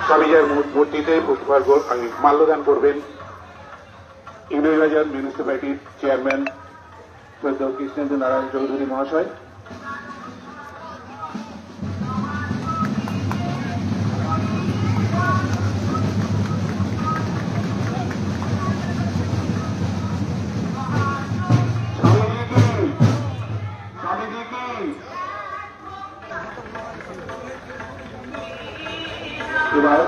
স্বামীজার মূর্তিতে পুষ্পার্ঘ্য মাল্যদান করবেন ইউনিবাজার মিউনিসিপ্যালিটির চেয়ারম্যান শ্রদ্ধেয় কৃষ্ণেন্দু নারায়ণ চৌধুরী মহাশয়। এবার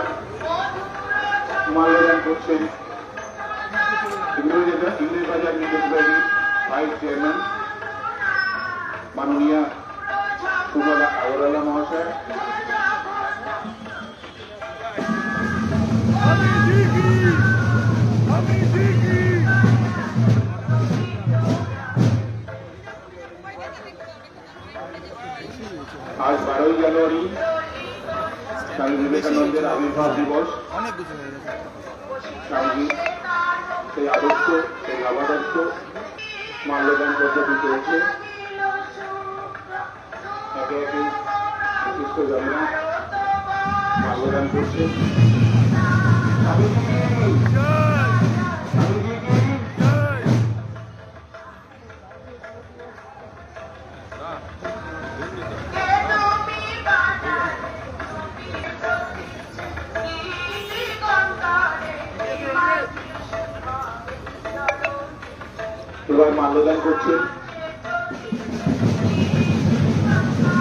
মাল্যদান করছেন ইউনিবাজার মিউনিসিপ্যালিটির ভাইস চেয়ারম্যান মাননীয়া সুমলা আগরওয়ালা মহাশয়। আজ 12ই জানুয়ারি স্বামী বিবেকানন্দের আবির্ভাব দিবস। স্বামীজি সেই আদর্শ সেই ভাবাদর্শ মাল্যদান পদ্ধতি চলছে। একে একে বিশিষ্ট জনেরা মাল্যদান করছে। এবার মাল্যদান করছেন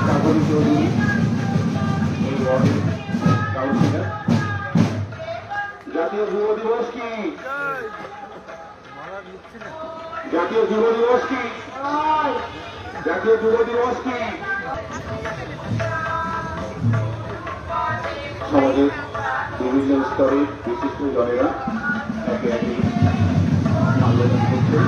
কাকলি চৌধুরী, এই ওয়ার্ডের কাউন্সিলর। জাতীয় যুব দিবস কি? জাতীয় যুব দিবস কি? জাতীয় যুব দিবস কি? সমাজের বিভিন্ন স্তরে বিশিষ্ট জনেরা একে একে মাল্যদান করছেন।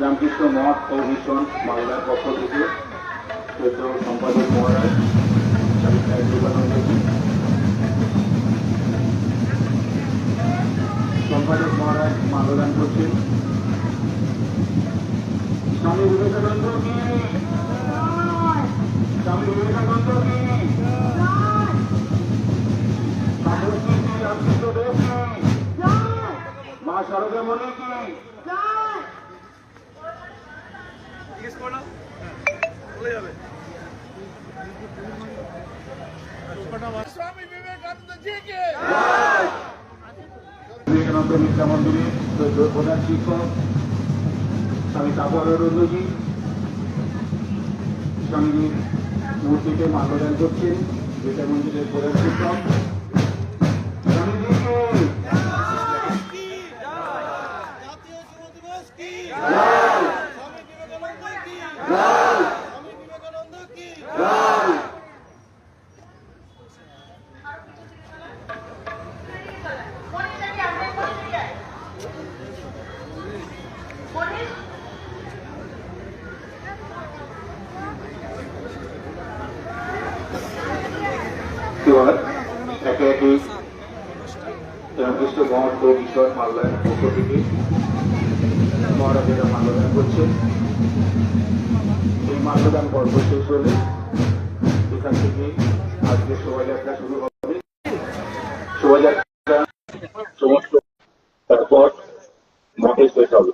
রামকৃষ্ণ মঠ ও মিশন মালদার পক্ষ থেকে শ্রদ্ধেয় সম্পাদক মহারাজ স্বামী বিবেকানন্দজি, সম্পাদক মহারাজ মাল্যদান করছেন। স্বামী বিবেকানন্দ কি? স্বামী বিবেকানন্দ কি? রামকৃষ্ণ দেব কি? মা শারদামণি কি? स्वामी विवेकानंद जी के विवेकानंद विद्या मंदिर प्रधान शिक्षक स्वामी तापरानंदजी स्वामीजीर मूर्तिते माल्यदान करছেন विद्या मंदिर प्रधान शिक्षक। এবার একে একে রামকৃষ্ণ মঠ ও মিশন মালদার পক্ষ থেকে মহারাজেরা মাল্যদান করছেন। এই মাল্যদান পর্ব শেষ হলে এখান থেকে আজকে শোভাযাত্রা শুরু হবে। শোভাযাত্রা সমস্ত তারপর মঠে শেষ হবে।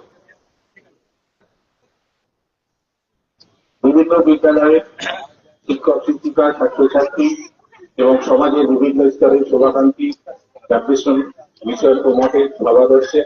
বিভিন্ন বিদ্যালয়ের শিক্ষক শিক্ষিকা ছাত্রছাত্রী এবং সমাজের বিভিন্ন স্তরের শোভাকাঙ্ক্ষী রামকৃষ্ণ মিশন ও মঠের ভাবাদর্শে